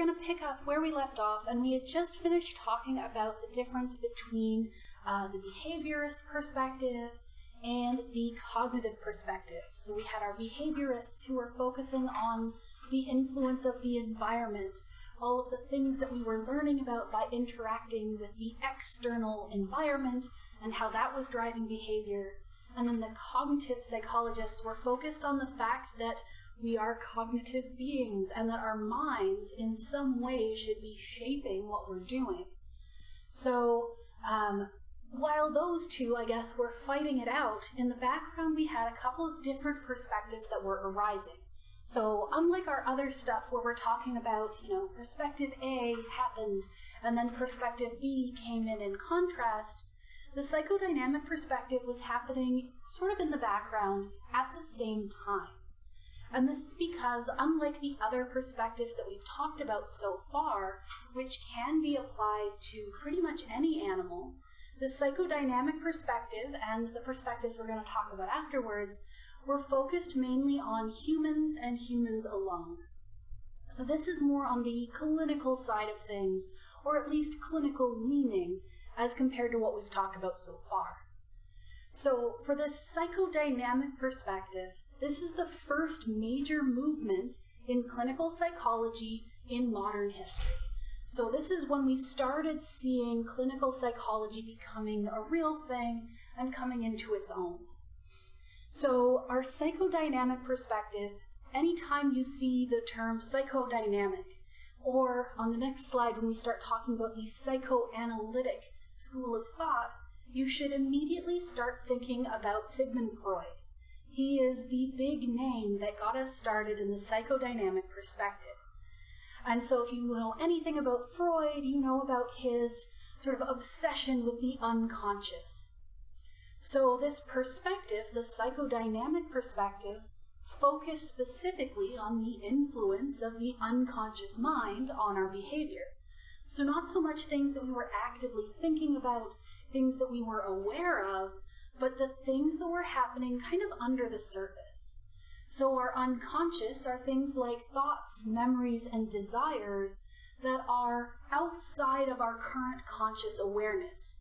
going to pick up where we left off, and we had just finished talking about the difference between the behaviorist perspective and the cognitive perspective. So we had our behaviorists who were focusing on the influence of the environment, all of the things that we were learning about by interacting with the external environment and how that was driving behavior. And then the cognitive psychologists were focused on the fact that we are cognitive beings and that our minds in some way should be shaping what we're doing. So while those two, I guess, were fighting it out, in the background we had a couple of different perspectives that were arising. So unlike our other stuff where we're talking about, perspective A happened and then perspective B came in contrast, the psychodynamic perspective was happening sort of in the background at the same time. And this is because, unlike the other perspectives that we've talked about so far, which can be applied to pretty much any animal, the psychodynamic perspective and the perspectives we're going to talk about afterwards were focused mainly on humans and humans alone. So this is more on the clinical side of things, or at least clinical leaning, as compared to what we've talked about so far. So for the psychodynamic perspective, this is the first major movement in clinical psychology in modern history. So this is when we started seeing clinical psychology becoming a real thing and coming into its own. So our psychodynamic perspective, anytime you see the term psychodynamic, or on the next slide when we start talking about the psychoanalytic school of thought, you should immediately start thinking about Sigmund Freud. He is the big name that got us started in the psychodynamic perspective. And so if you know anything about Freud, you know about his sort of obsession with the unconscious. So this perspective, the psychodynamic perspective, focused specifically on the influence of the unconscious mind on our behavior. So not so much things that we were actively thinking about, things that we were aware of, but the things that were happening kind of under the surface. So our unconscious are things like thoughts, memories, and desires that are outside of our current conscious awareness.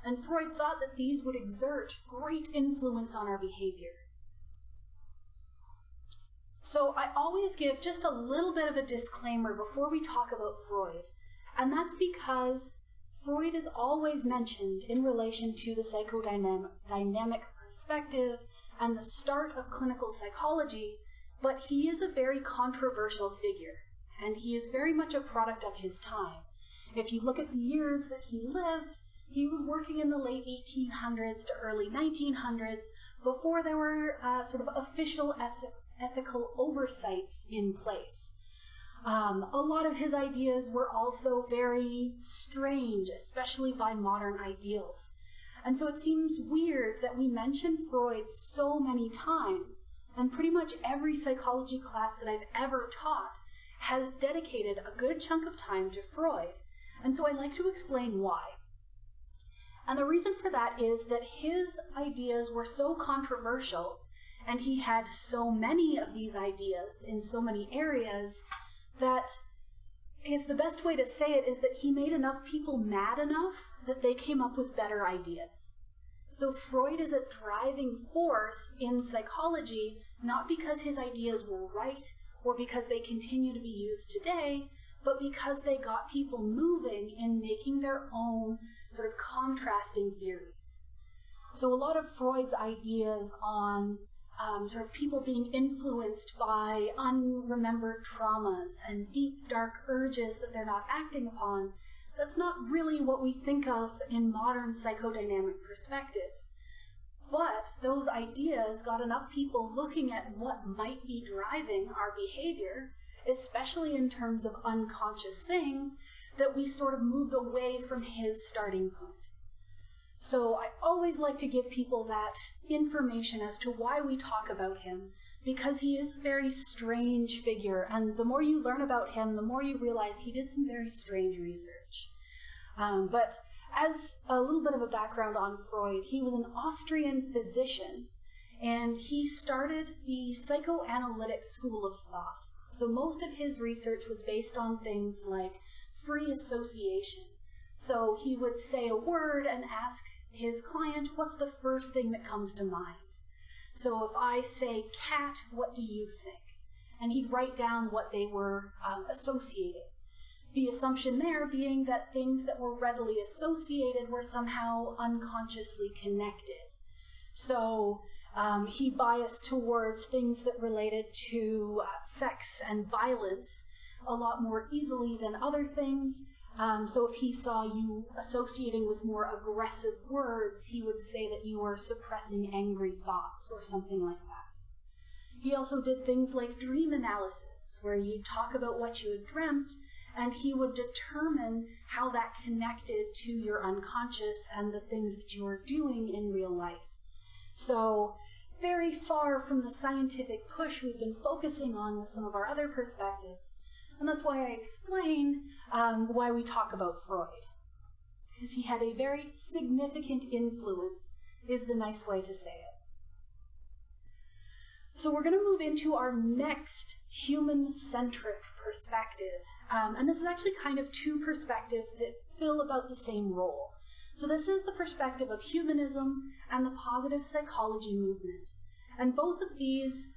And Freud thought that these would exert great influence on our behavior. So I always give just a little bit of a disclaimer before we talk about Freud, and that's because Freud is always mentioned in relation to the psychodynamic perspective and the start of clinical psychology, but he is a very controversial figure, and he is very much a product of his time. If you look at the years that he lived, he was working in the late 1800s to early 1900s before there were sort of official ethical oversights in place. A lot of his ideas were also very strange, especially by modern ideals. And so it seems weird that we mention Freud so many times, and pretty much every psychology class that I've ever taught has dedicated a good chunk of time to Freud. And so I'd like to explain why. And the reason for that is that his ideas were so controversial, and he had so many of these ideas in so many areas, that I guess the best way to say it is that he made enough people mad enough that they came up with better ideas. So Freud is a driving force in psychology, not because his ideas were right or because they continue to be used today, but because they got people moving in making their own sort of contrasting theories. So a lot of Freud's ideas on sort of people being influenced by unremembered traumas and deep, dark urges that they're not acting upon, that's not really what we think of in modern psychodynamic perspective. But those ideas got enough people looking at what might be driving our behavior, especially in terms of unconscious things, that we sort of moved away from his starting point. So I always like to give people that information as to why we talk about him, because he is a very strange figure, and the more you learn about him, the more you realize he did some very strange research. But as a little bit of a background on Freud, he was an Austrian physician, and he started the psychoanalytic school of thought. So most of his research was based on things like free association. So he would say a word and ask his client, what's the first thing that comes to mind? So if I say cat, what do you think? And he'd write down what they were associating. The assumption there being that things that were readily associated were somehow unconsciously connected. So he biased towards things that related to sex and violence a lot more easily than other things. So if he saw you associating with more aggressive words, he would say that you were suppressing angry thoughts or something like that. He also did things like dream analysis, where you talk about what you had dreamt, and he would determine how that connected to your unconscious and the things that you were doing in real life. So very far from the scientific push we've been focusing on with some of our other perspectives. And that's why I explain why we talk about Freud. Because he had a very significant influence, is the nice way to say it. So we're going to move into our next human-centric perspective. And this is actually kind of two perspectives that fill about the same role. So this is the perspective of humanism and the positive psychology movement. And both of these,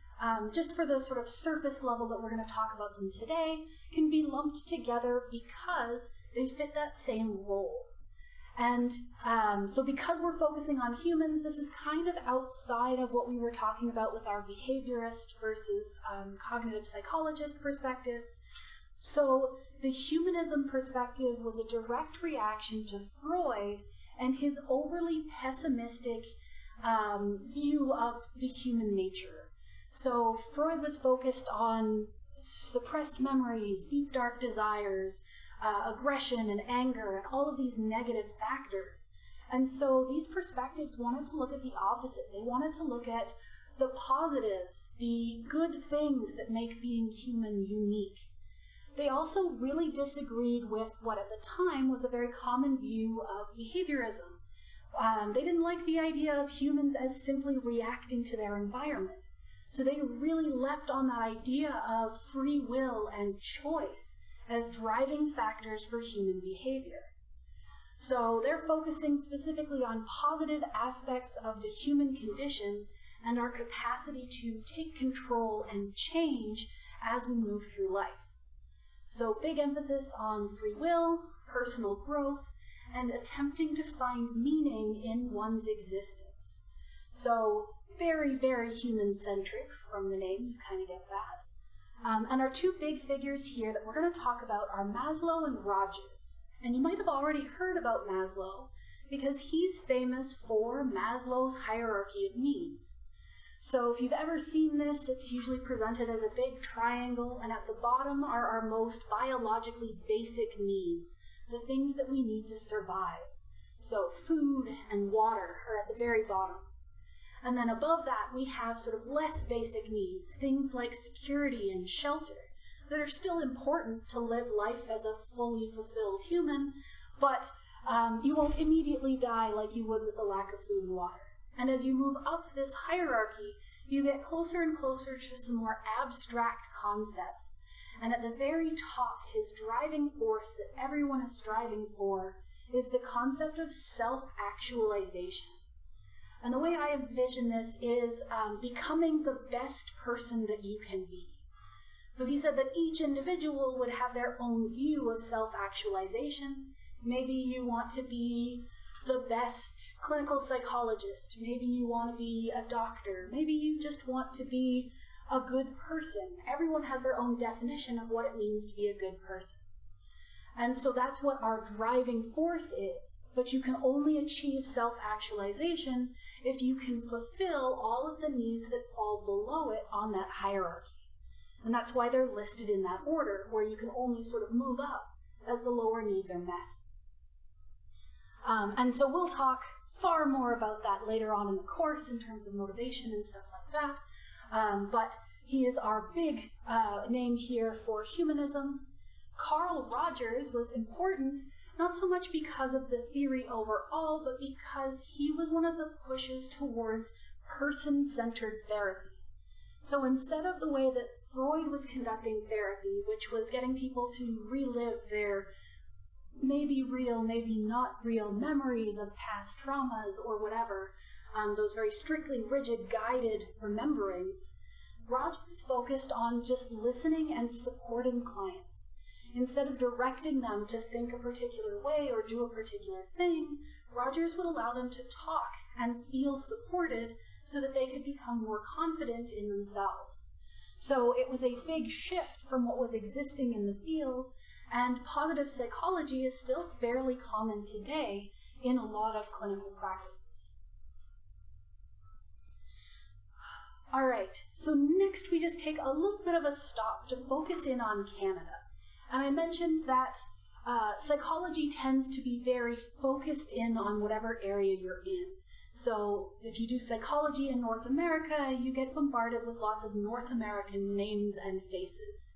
just for the sort of surface level that we're going to talk about them today, can be lumped together because they fit that same role. And so because we're focusing on humans, this is kind of outside of what we were talking about with our behaviorist versus cognitive psychologist perspectives. So the humanism perspective was a direct reaction to Freud and his overly pessimistic view of the human nature. So Freud was focused on suppressed memories, deep dark desires, aggression and anger, and all of these negative factors. And so these perspectives wanted to look at the opposite. They wanted to look at the positives, the good things that make being human unique. They also really disagreed with what at the time was a very common view of behaviorism. They didn't like the idea of humans as simply reacting to their environment. So they really leapt on that idea of free will and choice as driving factors for human behavior. So they're focusing specifically on positive aspects of the human condition and our capacity to take control and change as we move through life. So big emphasis on free will, personal growth, and attempting to find meaning in one's existence. So very, very human-centric from the name, you kind of get that. And our two big figures here that we're going to talk about are Maslow and Rogers. And you might have already heard about Maslow because he's famous for Maslow's Hierarchy of Needs. So if you've ever seen this, it's usually presented as a big triangle, and at the bottom are our most biologically basic needs, the things that we need to survive. So food and water are at the very bottom. And then above that, we have sort of less basic needs, things like security and shelter, that are still important to live life as a fully fulfilled human, but you won't immediately die like you would with the lack of food and water. And as you move up this hierarchy, you get closer and closer to some more abstract concepts. And at the very top, his driving force that everyone is striving for is the concept of self-actualization. And the way I envision this is becoming the best person that you can be. So he said that each individual would have their own view of self-actualization. Maybe you want to be the best clinical psychologist. Maybe you want to be a doctor. Maybe you just want to be a good person. Everyone has their own definition of what it means to be a good person. And so that's what our driving force is. But you can only achieve self-actualization if you can fulfill all of the needs that fall below it on that hierarchy. And that's why they're listed in that order, where you can only sort of move up as the lower needs are met. And so we'll talk far more about that later on in the course in terms of motivation and stuff like that. But he is our big name here for humanism. Carl Rogers was important, not so much because of the theory overall, but because he was one of the pushes towards person-centered therapy. So instead of the way that Freud was conducting therapy, which was getting people to relive their maybe real, maybe not real memories of past traumas or whatever, those very strictly rigid, guided rememberings. Rogers focused on just listening and supporting clients. Instead of directing them to think a particular way or do a particular thing, Rogers would allow them to talk and feel supported so that they could become more confident in themselves. So it was a big shift from what was existing in the field, and positive psychology is still fairly common today in a lot of clinical practices. All right, so next we just take a little bit of a stop to focus in on Canada. And I mentioned that psychology tends to be very focused in on whatever area you're in. So if you do psychology in North America, you get bombarded with lots of North American names and faces.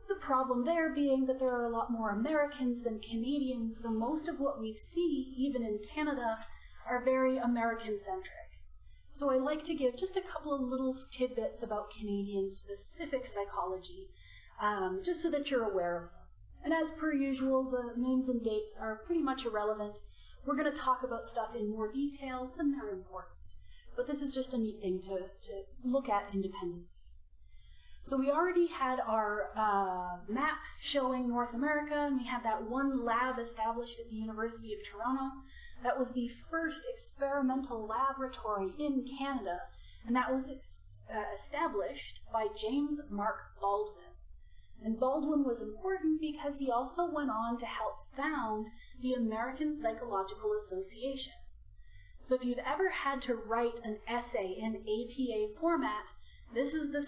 The problem there being that there are a lot more Americans than Canadians, so most of what we see, even in Canada, are very American-centric. So I like to give just a couple of little tidbits about Canadian-specific psychology, just so that you're aware of them. And as per usual, the names and dates are pretty much irrelevant. We're going to talk about stuff in more detail when they're important. But this is just a neat thing to look at independently. So we already had our map showing North America, and we had that one lab established at the University of Toronto. That was the first experimental laboratory in Canada, and that was established by James Mark Baldwin. And Baldwin was important because he also went on to help found the American Psychological Association. So if you've ever had to write an essay in APA format, this is the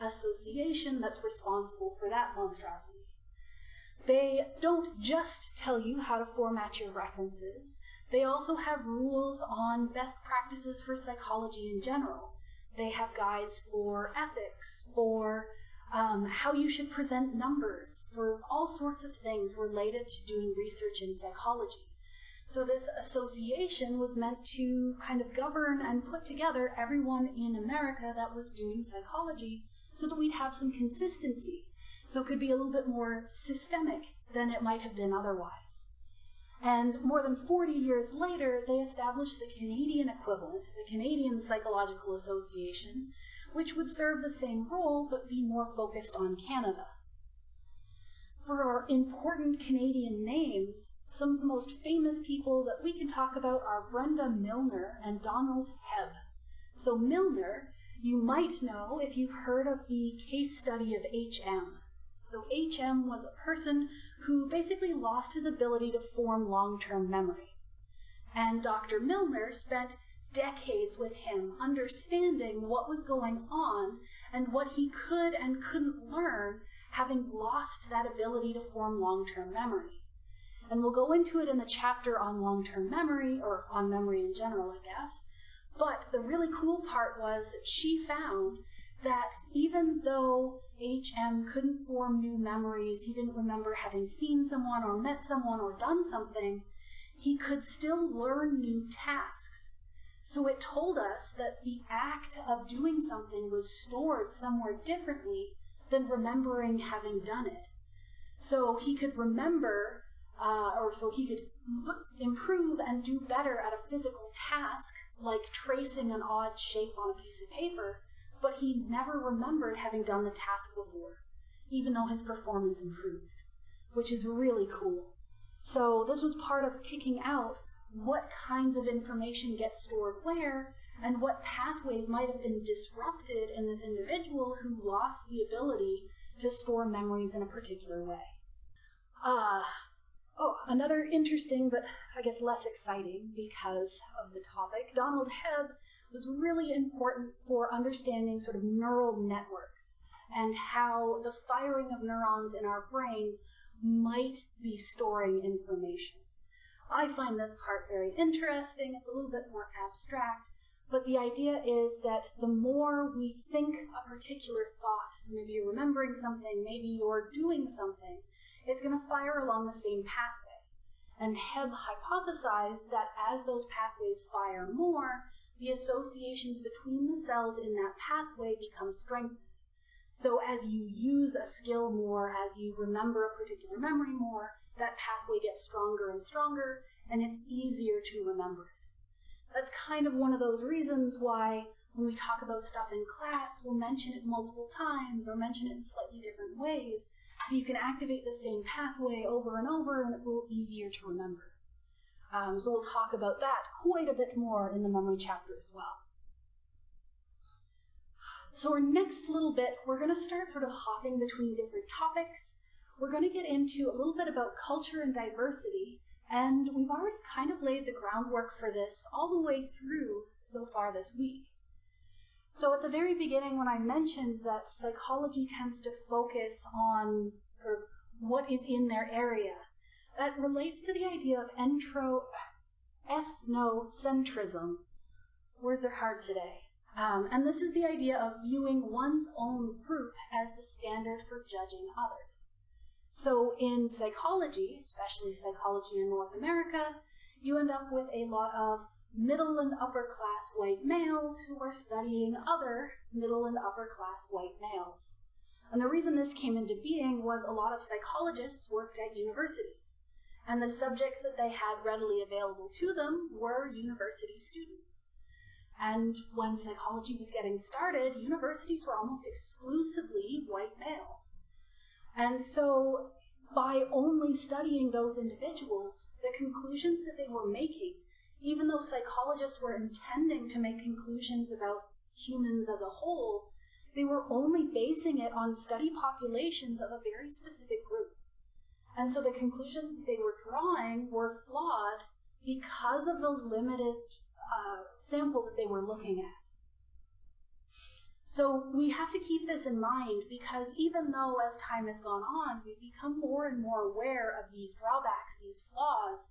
association that's responsible for that monstrosity. They don't just tell you how to format your references. They also have rules on best practices for psychology in general. They have guides for ethics, for how you should present numbers, for all sorts of things related to doing research in psychology. So this association was meant to kind of govern and put together everyone in America that was doing psychology so that we'd have some consistency. So it could be a little bit more systemic than it might have been otherwise. And more than 40 years later, they established the Canadian equivalent, the Canadian Psychological Association, which would serve the same role but be more focused on Canada. For our important Canadian names, some of the most famous people that we can talk about are Brenda Milner and Donald Hebb. So Milner, you might know if you've heard of the case study of HM. So HM was a person who basically lost his ability to form long-term memory. And Dr. Milner spent decades with him understanding what was going on and what he could and couldn't learn, having lost that ability to form long-term memory. And we'll go into it in the chapter on long-term memory, or on memory in general, I guess. But the really cool part was that she found that even though HM couldn't form new memories, he didn't remember having seen someone or met someone or done something, he could still learn new tasks. So it told us that the act of doing something was stored somewhere differently than remembering having done it. So he could remember, so he could improve and do better at a physical task, like tracing an odd shape on a piece of paper, but he never remembered having done the task before, even though his performance improved, which is really cool. So this was part of picking out what kinds of information get stored where, and what pathways might have been disrupted in this individual who lost the ability to store memories in a particular way. Another interesting, but I guess less exciting because of the topic, Donald Hebb was really important for understanding sort of neural networks and how the firing of neurons in our brains might be storing information. I find this part very interesting. It's a little bit more abstract, but the idea is that the more we think a particular thought, so maybe you're remembering something, maybe you're doing something, it's going to fire along the same pathway. And Hebb hypothesized that as those pathways fire more, the associations between the cells in that pathway become strengthened. So as you use a skill more, as you remember a particular memory more, that pathway gets stronger and stronger, and it's easier to remember it. That's kind of one of those reasons why when we talk about stuff in class, we'll mention it multiple times or mention it in slightly different ways, so you can activate the same pathway over and over, and it's a little easier to remember. So we'll talk about that quite a bit more in the memory chapter as well. So our next little bit, we're going to start sort of hopping between different topics. We're going to get into a little bit about culture and diversity, and we've already kind of laid the groundwork for this all the way through so far this week. So at the very beginning, when I mentioned that psychology tends to focus on sort of what is in their area, that relates to the idea of ethnocentrism. Words are hard today. And this is the idea of viewing one's own group as the standard for judging others. So in psychology, especially psychology in North America, you end up with a lot of middle and upper class white males who are studying other middle and upper class white males. And the reason this came into being was a lot of psychologists worked at universities, and the subjects that they had readily available to them were university students. And when psychology was getting started, universities were almost exclusively white males. And so by only studying those individuals, the conclusions that they were making, even though psychologists were intending to make conclusions about humans as a whole, they were only basing it on study populations of a very specific group. And so the conclusions that they were drawing were flawed because of the limited sample that they were looking at. So we have to keep this in mind, because even though as time has gone on, we've become more and more aware of these drawbacks, these flaws,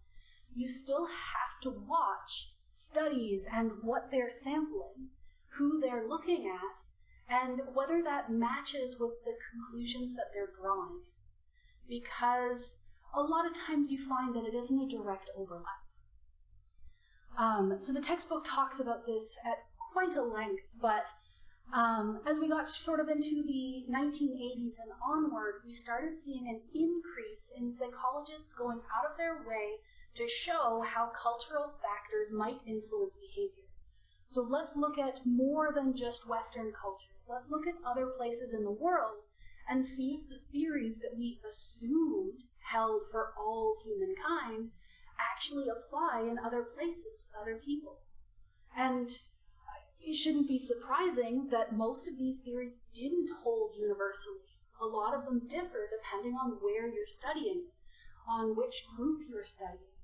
you still have to watch studies and what they're sampling, who they're looking at, and whether that matches with the conclusions that they're drawing. Because a lot of times you find that it isn't a direct overlap. So the textbook talks about this at quite a length, but as we got sort of into the 1980s and onward, we started seeing an increase in psychologists going out of their way to show how cultural factors might influence behavior. So let's look at more than just Western cultures. Let's look at other places in the world and see if the theories that we assumed held for all humankind actually apply in other places with other people. And it shouldn't be surprising that most of these theories didn't hold universally. A lot of them differ depending on where you're studying, on which group you're studying.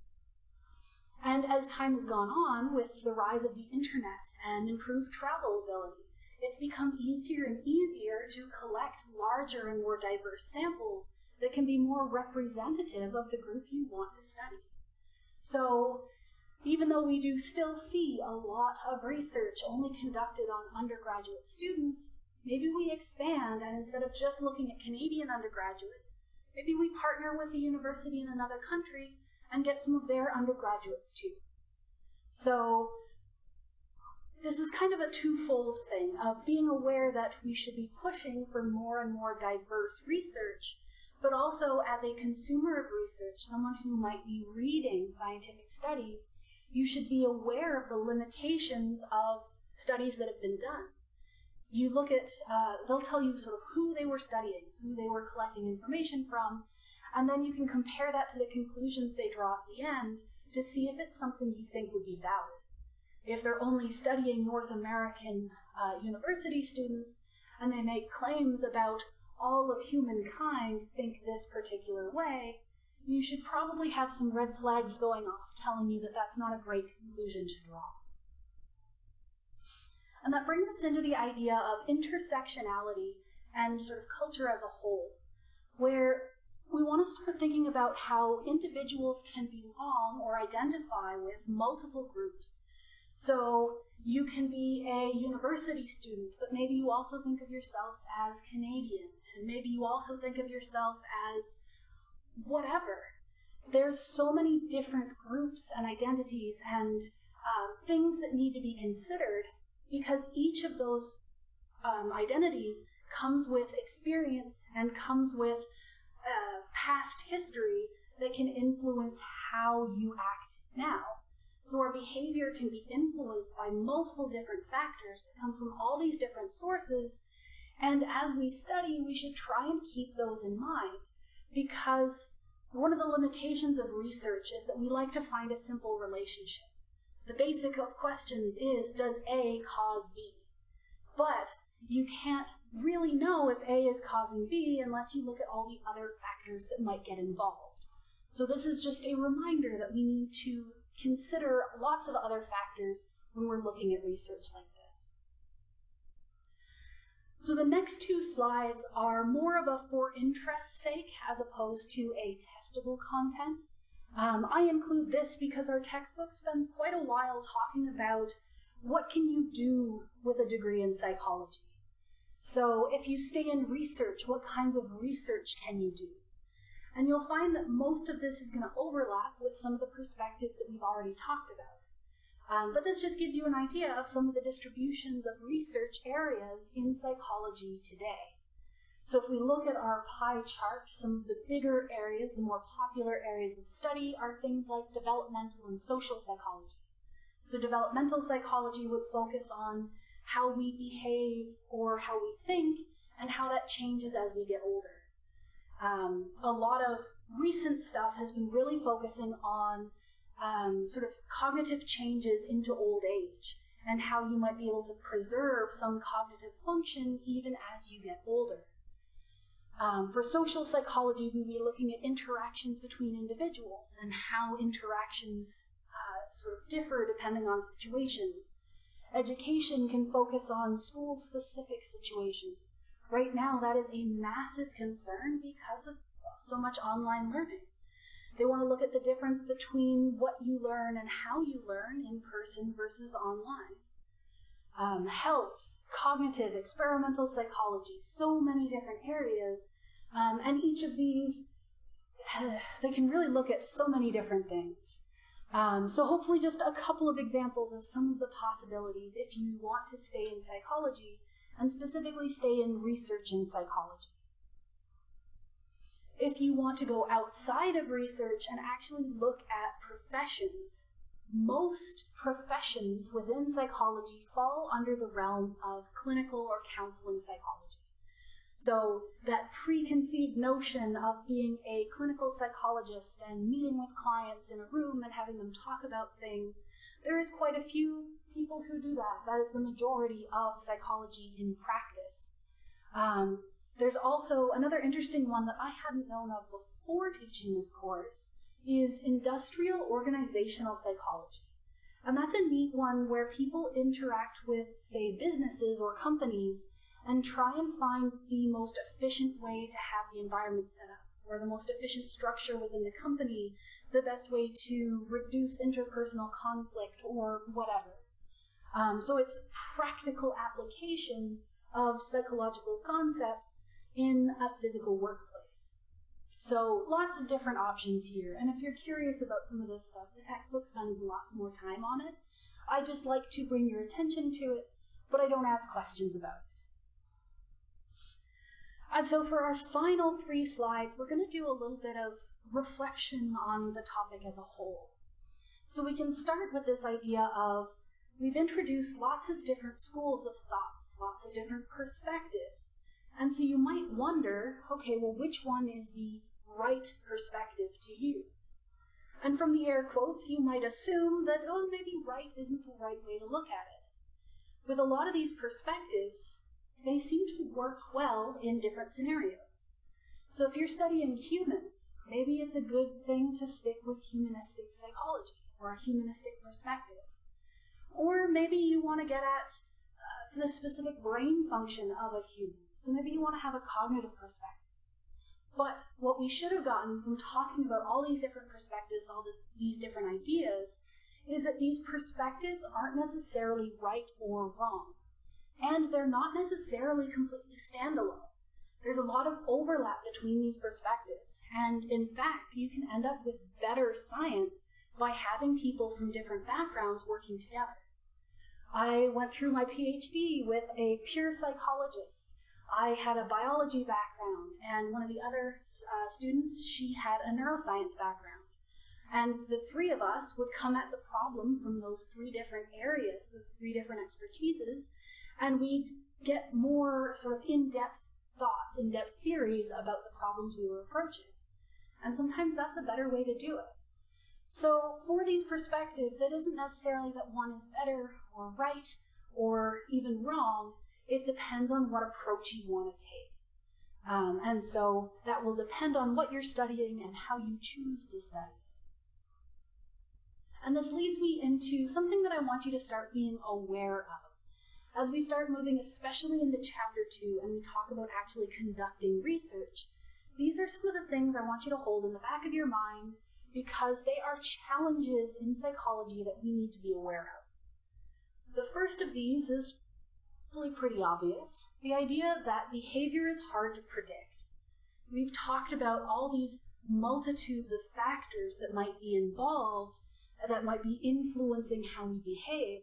And as time has gone on, with the rise of the internet and improved travel ability, it's become easier and easier to collect larger and more diverse samples that can be more representative of the group you want to study. So even though we do still see a lot of research only conducted on undergraduate students, maybe we expand, and instead of just looking at Canadian undergraduates, maybe we partner with a university in another country and get some of their undergraduates too. So this is kind of a twofold thing of being aware that we should be pushing for more and more diverse research, but also as a consumer of research, someone who might be reading scientific studies, you should be aware of the limitations of studies that have been done. You look at, they'll tell you sort of who they were studying, who they were collecting information from, and then you can compare that to the conclusions they draw at the end to see if it's something you think would be valid. If they're only studying North American university students and they make claims about all of humankind think this particular way, you should probably have some red flags going off telling you that that's not a great conclusion to draw. And that brings us into the idea of intersectionality and sort of culture as a whole, where we want to start thinking about how individuals can belong or identify with multiple groups. So you can be a university student, but maybe you also think of yourself as Canadian, and maybe you also think of yourself as whatever. There's so many different groups and identities and things that need to be considered, because each of those identities comes with experience and comes with past history that can influence how you act now. So our behavior can be influenced by multiple different factors that come from all these different sources, and as we study, we should try and keep those in mind, because one of the limitations of research is that we like to find a simple relationship. The basic of questions is, does A cause B? But you can't really know if A is causing B unless you look at all the other factors that might get involved. So this is just a reminder that we need to consider lots of other factors when we're looking at research like this. So the next two slides are more of a for interest's sake as opposed to a testable content. I include this because our textbook spends quite a while talking about what can you do with a degree in psychology. So if you stay in research, what kinds of research can you do? And you'll find that most of this is going to overlap with some of the perspectives that we've already talked about. But this just gives you an idea of some of the distributions of research areas in psychology today. So if we look at our pie chart, some of the bigger areas, the more popular areas of study are things like developmental and social psychology. So developmental psychology would focus on how we behave or how we think and how that changes as we get older. A lot of recent stuff has been really focusing on sort of cognitive changes into old age and how you might be able to preserve some cognitive function even as you get older. For social psychology, we'll be looking at interactions between individuals and how interactions sort of differ depending on situations. Education can focus on school-specific situations. Right now, that is a massive concern because of so much online learning. They want to look at the difference between what you learn and how you learn in person versus online. Health, cognitive, experimental psychology, so many different areas, and each of these, they can really look at so many different things. So hopefully just a couple of examples of some of the possibilities if you want to stay in psychology, and specifically stay in research in psychology. If you want to go outside of research and actually look at professions, most professions within psychology fall under the realm of clinical or counseling psychology. So that preconceived notion of being a clinical psychologist and meeting with clients in a room and having them talk about things, there is quite a few people who do that. That is the majority of psychology in practice. There's also another interesting one that I hadn't known of before teaching this course, is industrial organizational psychology. And that's a neat one where people interact with, say, businesses or companies and try and find the most efficient way to have the environment set up, or the most efficient structure within the company, the best way to reduce interpersonal conflict or whatever. So it's practical applications of psychological concepts in a physical workplace. So lots of different options here, and if you're curious about some of this stuff, the textbook spends lots more time on it. I just like to bring your attention to it, but I don't ask questions about it. And so for our final 3 slides, we're going to do a little bit of reflection on the topic as a whole. So we can start with this idea of, we've introduced lots of different schools of thoughts, lots of different perspectives. And so you might wonder, okay, well, which one is the right perspective to use? And from the air quotes, you might assume that, oh, maybe right isn't the right way to look at it. With a lot of these perspectives, they seem to work well in different scenarios. So if you're studying humans, maybe it's a good thing to stick with humanistic psychology or a humanistic perspective. Or maybe you want to get at the specific brain function of a human. So maybe you want to have a cognitive perspective. But what we should have gotten from talking about all these different perspectives, these different ideas, is that these perspectives aren't necessarily right or wrong. And they're not necessarily completely standalone. There's a lot of overlap between these perspectives. And in fact, you can end up with better science by having people from different backgrounds working together. I went through my PhD with a pure psychologist, I had a biology background, and one of the other students, she had a neuroscience background. And the three of us would come at the problem from those three different areas, those three different expertises, and we'd get more sort of in-depth thoughts, in-depth theories about the problems we were approaching. And sometimes that's a better way to do it. So for these perspectives, it isn't necessarily that one is better or right or even wrong. It depends on what approach you want to take. And so that will depend on what you're studying and how you choose to study it. And this leads me into something that I want you to start being aware of. As we start moving, especially into Chapter 2, and we talk about actually conducting research, these are some of the things I want you to hold in the back of your mind because they are challenges in psychology that we need to be aware of. The first of these is hopefully pretty obvious, the idea that behavior is hard to predict. We've talked about all these multitudes of factors that might be involved, that might be influencing how we behave,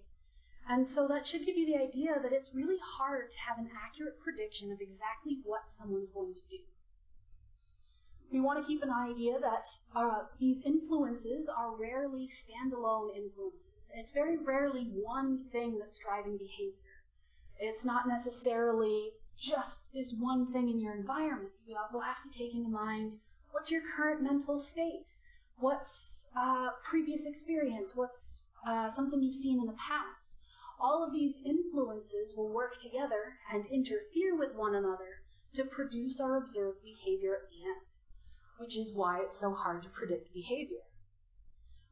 and so that should give you the idea that it's really hard to have an accurate prediction of exactly what someone's going to do. We want to keep an idea that these influences are rarely standalone influences. It's very rarely one thing that's driving behavior. It's not necessarily just this one thing in your environment. We also have to take into mind what's your current mental state, what's previous experience, what's something you've seen in the past. All of these influences will work together and interfere with one another to produce our observed behavior at the end, which is why it's so hard to predict behavior.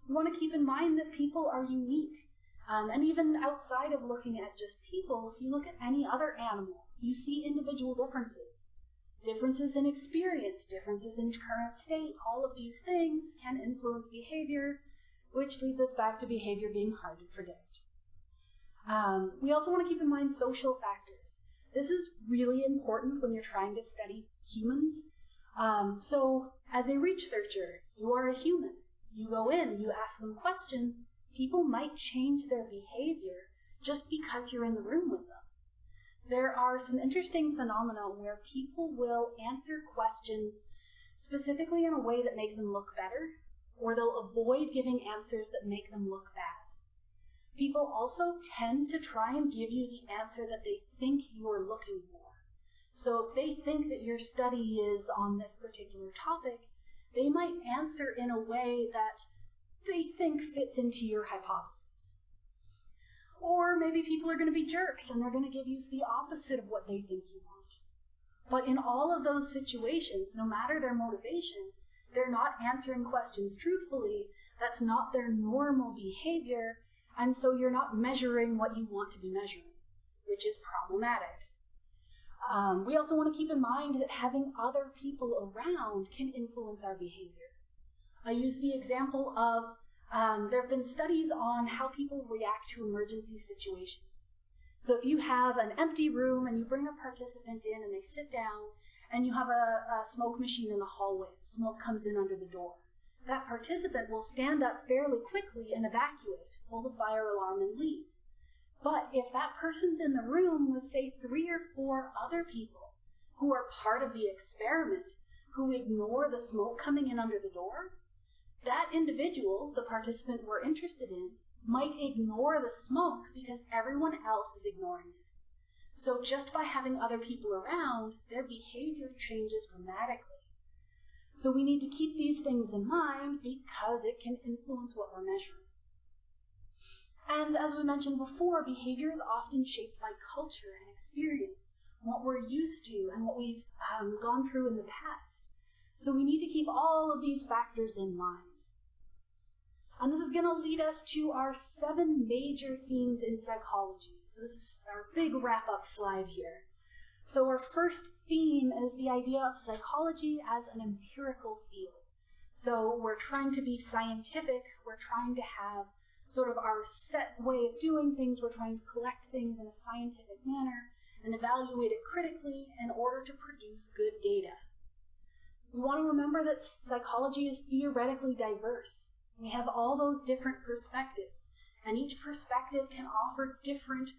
We want to keep in mind that people are unique. And even outside of looking at just people, if you look at any other animal, you see individual differences. Differences in experience, differences in current state, all of these things can influence behavior, which leads us back to behavior being hard to predict. We also want to keep in mind social factors. This is really important when you're trying to study humans. So as a researcher, you are a human. You go in, you ask them questions. People might change their behavior just because you're in the room with them. There are some interesting phenomena where people will answer questions specifically in a way that make them look better, or they'll avoid giving answers that make them look bad. People also tend to try and give you the answer that they think you are looking for. So if they think that your study is on this particular topic, they might answer in a way that they think fits into your hypothesis. Or maybe people are going to be jerks and they're going to give you the opposite of what they think you want. But in all of those situations, no matter their motivation, they're not answering questions truthfully. That's not their normal behavior, and so you're not measuring what you want to be measuring, which is problematic. We also want to keep in mind that having other people around can influence our behavior. I use the example of there have been studies on how people react to emergency situations. So if you have an empty room and you bring a participant in and they sit down and you have a smoke machine in the hallway, smoke comes in under the door, that participant will stand up fairly quickly and evacuate, pull the fire alarm and leave. But if that person's in the room with, say, 3 or 4 other people who are part of the experiment, who ignore the smoke coming in under the door, that individual, the participant we're interested in, might ignore the smoke because everyone else is ignoring it. So just by having other people around, their behavior changes dramatically. So we need to keep these things in mind because it can influence what we're measuring. And as we mentioned before, behavior is often shaped by culture and experience, what we're used to and what we've gone through in the past. So we need to keep all of these factors in mind. And this is going to lead us to our 7 major themes in psychology. So this is our big wrap-up slide here. So our first theme is the idea of psychology as an empirical field. So we're trying to be scientific, we're trying to have sort of our set way of doing things, we're trying to collect things in a scientific manner and evaluate it critically in order to produce good data. We want to remember that psychology is theoretically diverse. We have all those different perspectives, and each perspective can offer different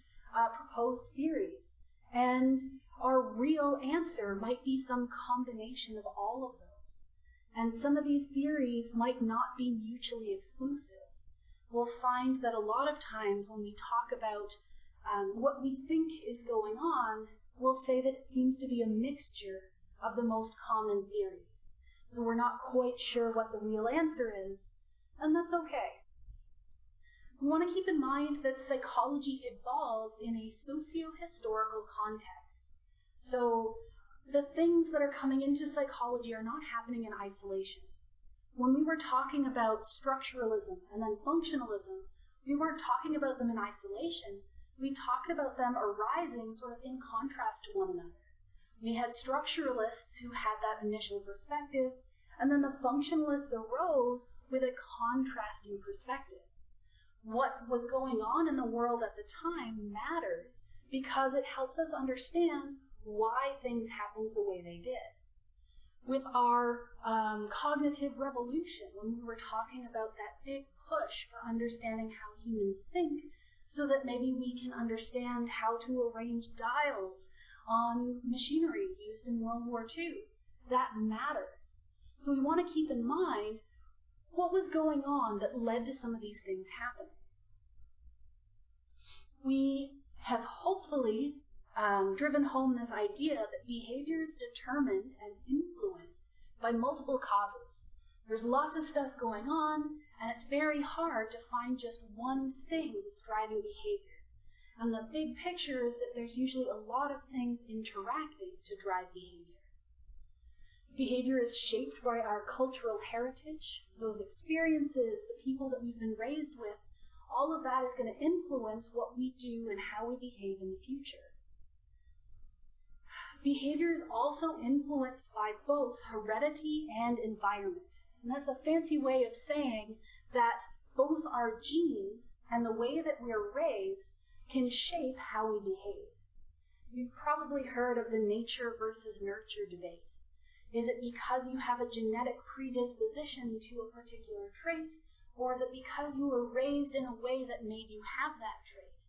proposed theories. And our real answer might be some combination of all of those. And some of these theories might not be mutually exclusive. We'll find that a lot of times when we talk about what we think is going on, we'll say that it seems to be a mixture of the most common theories. So we're not quite sure what the real answer is, and that's okay. We want to keep in mind that psychology evolves in a socio-historical context. So the things that are coming into psychology are not happening in isolation. When we were talking about structuralism and then functionalism, we weren't talking about them in isolation. We talked about them arising sort of in contrast to one another. We had structuralists who had that initial perspective, and then the functionalists arose with a contrasting perspective. What was going on in the world at the time matters because it helps us understand why things happened the way they did. With our cognitive revolution, when we were talking about that big push for understanding how humans think, so that maybe we can understand how to arrange dials on machinery used in World War II, that matters. So we want to keep in mind what was going on that led to some of these things happening. We have hopefully driven home this idea that behavior is determined and influenced by multiple causes. There's lots of stuff going on, and it's very hard to find just one thing that's driving behavior. And the big picture is that there's usually a lot of things interacting to drive behavior. Behavior is shaped by our cultural heritage, those experiences, the people that we've been raised with. All of that is going to influence what we do and how we behave in the future. Behavior is also influenced by both heredity and environment. And that's a fancy way of saying that both our genes and the way that we're raised can shape how we behave. You've probably heard of the nature versus nurture debate. Is it because you have a genetic predisposition to a particular trait, or is it because you were raised in a way that made you have that trait?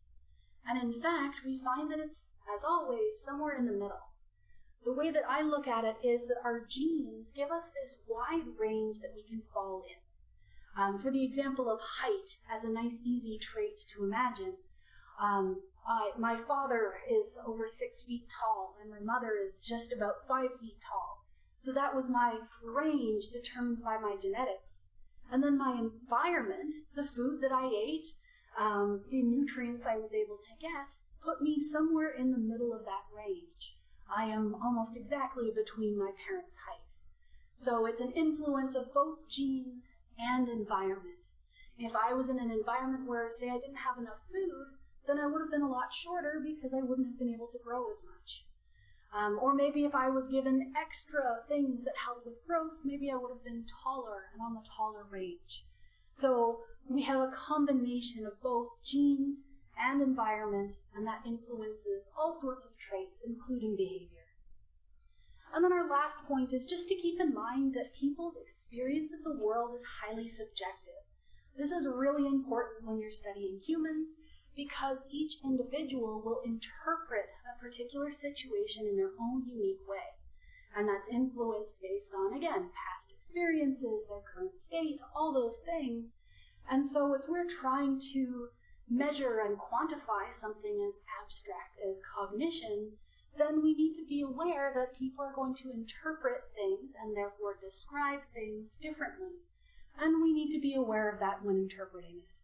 And in fact, we find that it's, as always, somewhere in the middle. The way that I look at it is that our genes give us this wide range that we can fall in. For the example of height as a nice, easy trait to imagine, my father is over 6 feet tall, and my mother is just about 5 feet tall. So that was my range determined by my genetics. And then my environment, the food that I ate, the nutrients I was able to get, put me somewhere in the middle of that range. I am almost exactly between my parents' height. So it's an influence of both genes and environment. If I was in an environment where, say, I didn't have enough food, then I would have been a lot shorter because I wouldn't have been able to grow as much. Or maybe if I was given extra things that help with growth, maybe I would have been taller and on the taller range. So we have a combination of both genes and environment, and that influences all sorts of traits, including behavior. And then our last point is just to keep in mind that people's experience of the world is highly subjective. This is really important when you're studying humans, because each individual will interpret a particular situation in their own unique way. And that's influenced based on, again, past experiences, their current state, all those things. And so if we're trying to measure and quantify something as abstract as cognition, then we need to be aware that people are going to interpret things and therefore describe things differently. And we need to be aware of that when interpreting it.